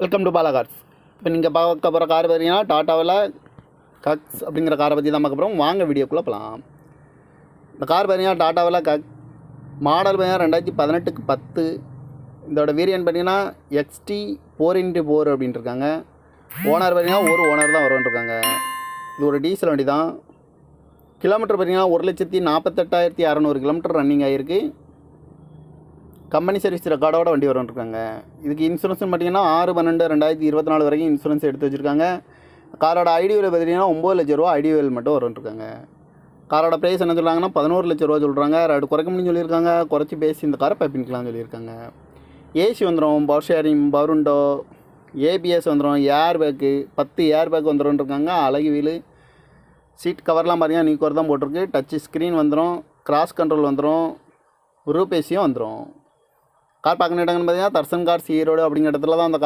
Welcome to Bala cars. இப்போ நீங்கள் பார்க்க போகிற கார் பார்த்தீங்கன்னா டாட்டாவில் கக்ஸ் அப்படிங்கிற காரை பற்றி தான் பார்க்க போகிறோம். வாங்க வீடியோக்குள்ளே போகலாம். இந்த கார் பார்த்தீங்கன்னா டாட்டாவில் மாடல் பார்த்தீங்கன்னா 2018க்கு 10. இதோட வேரியன்ட் பார்த்தீங்கன்னா XT 4x4 அப்படின்ட்டு இருக்காங்க. ஓனர் பார்த்தீங்கன்னா ஒரு ஓனர் தான் வரும்ன்ட்ருக்காங்க. இது ஒரு டீசல் வண்டி தான். கிலோமீட்டர் பார்த்தீங்கன்னா 1,48,600 கிலோமீட்டர் ரன்னிங் ஆகிருக்கு. கம்பெனி சர்வீஸ் ரெக்கார்டோட வண்டி வரும்ன்ட்ருக்காங்க. இதுக்கு இன்சூரன்ஸ்னு பார்த்தீங்கன்னா 6/12/2024 வரைக்கும் இன்சூரன்ஸ் எடுத்து வச்சுருக்காங்க. காரோட ஐடிவில் பார்த்தீங்கன்னா 9 லட்ச ரூபா ஐடிவில் மட்டும் வரும்ன்ட்ருக்காங்க. காரோட ப்ரைஸ் என்ன சொல்கிறாங்கன்னா 11 லட்ச ரூபா சொல்கிறாங்க. ரெண்டு குறைக்க முடியும்னு சொல்லியிருக்காங்க. குறைச்சி பேசி இந்த காரை பைப்பின்கலாம்னு சொல்லியிருக்காங்க. ஏசி வந்துடும், power sharing, power window, ABS வந்துடும், ஏர் பேக்கு 10 ஏர் பேக் வந்துடும்ன்ட்ருக்காங்க. அழகு வீலு, சீட் கவர்லாம் பார்த்தீங்கன்னா நீ தான் போட்டிருக்கு. டச்சு ஸ்க்ரீன் வந்துடும், கிராஸ் கண்ட்ரோல் வந்துடும், ரூப் ஏசியும் வந்துடும். கார் பார்க்கணும் இடங்கள்னு பார்த்தீங்கன்னா தர்சன் கார்ஸ் ஈரோடு அப்படிங்கிற இடத்துல தான் அந்த